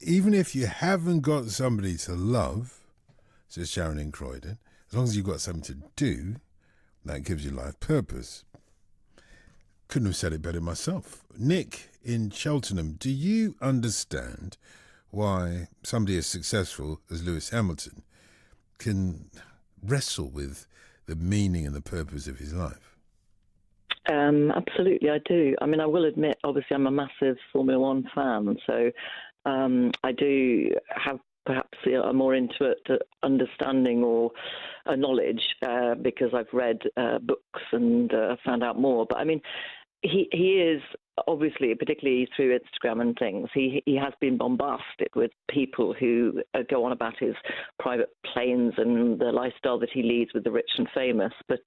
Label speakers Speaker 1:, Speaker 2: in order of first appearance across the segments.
Speaker 1: even if you haven't got somebody to love, says Sharon in Croydon, as long as you've got something to do, that gives you life purpose. Couldn't have said it better myself. Nick in Cheltenham, do you understand why somebody as successful as Lewis Hamilton can wrestle with the meaning and the purpose of his life?
Speaker 2: Absolutely, I do. I mean, I will admit, obviously, I'm a massive Formula One fan, so I do have perhaps a more intimate understanding or a knowledge because I've read books and found out more. But I mean, he is obviously, particularly through Instagram and things, he has been bombarded with people who go on about his private planes and the lifestyle that he leads with the rich and famous. But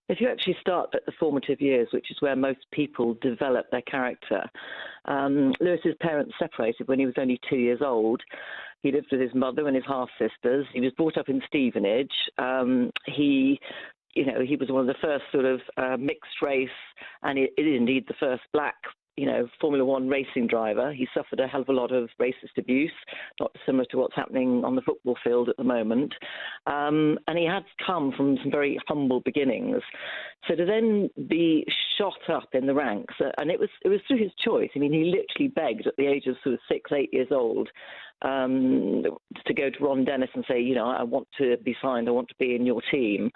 Speaker 2: if you actually start at the formative years, which is where most people develop their character, Lewis's parents separated when he was only 2 years old. He lived with his mother and his half-sisters. He was brought up in Stevenage. He was one of the first sort of mixed race, and it is indeed the first black, Formula One racing driver. He suffered a hell of a lot of racist abuse, not dissimilar to what's happening on the football field at the moment. And he had come from some very humble beginnings. So to then be shot up in the ranks, and it was through his choice. I mean, he literally begged at the age of sort of 6, 8 years old to go to Ron Dennis and say, I want to be signed, I want to be in your team.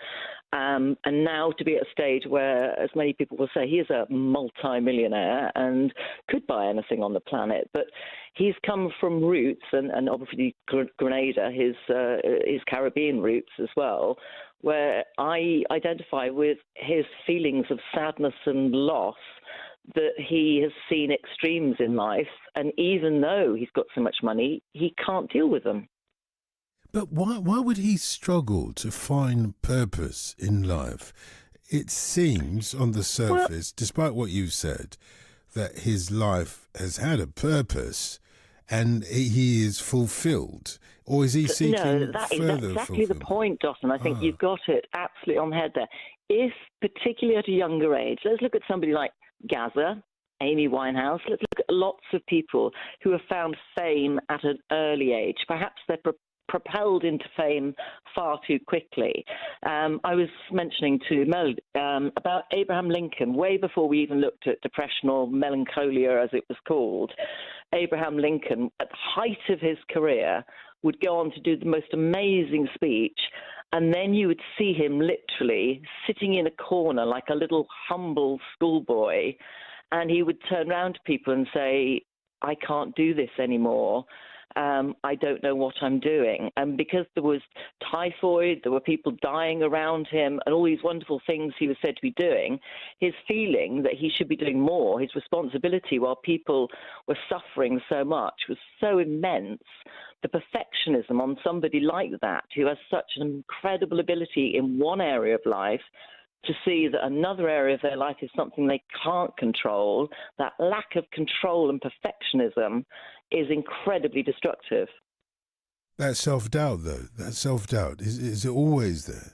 Speaker 2: And now to be at a stage where, as many people will say, he is a multi-millionaire and could buy anything on the planet. But he's come from roots, and obviously Grenada, his Caribbean roots as well, where I identify with his feelings of sadness and loss, that he has seen extremes in life, and even though he's got so much money, he can't deal with them.
Speaker 1: But why would he struggle to find purpose in life? It seems on the surface, despite what you've said, that his life has had a purpose and he is fulfilled. Or is he seeking further
Speaker 2: that's exactly the point, Dawson. I think you've got it absolutely on the head there. If, particularly at a younger age, let's look at somebody like Gaza, Amy Winehouse. Let's look at lots of people who have found fame at an early age. Perhaps they're propelled into fame far too quickly. I was mentioning to Mel about Abraham Lincoln, way before we even looked at depression or melancholia, as it was called. Abraham Lincoln, at the height of his career, would go on to do the most amazing speech, and then you would see him literally sitting in a corner like a little humble schoolboy, and he would turn around to people and say, I can't do this anymore. I don't know what I'm doing. And because there was typhoid, there were people dying around him, and all these wonderful things he was said to be doing, his feeling that he should be doing more, his responsibility while people were suffering so much, was so immense. The perfectionism on somebody like that, who has such an incredible ability in one area of life, to see that another area of their life is something they can't control, that lack of control and perfectionism is incredibly destructive.
Speaker 1: That self-doubt, though, is it always there?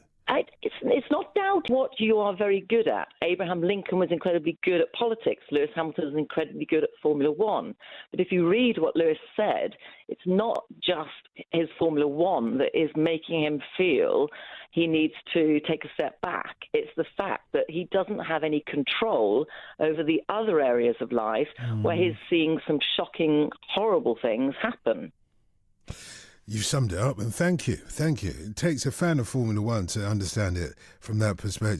Speaker 2: It's not doubt what you are very good at. Abraham Lincoln was incredibly good at politics. Lewis Hamilton was incredibly good at Formula One. But if you read what Lewis said, it's not just his Formula One that is making him feel he needs to take a step back. It's the fact that he doesn't have any control over the other areas of life where he's seeing some shocking, horrible things happen.
Speaker 1: You summed it up, and thank you. It takes a fan of Formula One to understand it from that perspective.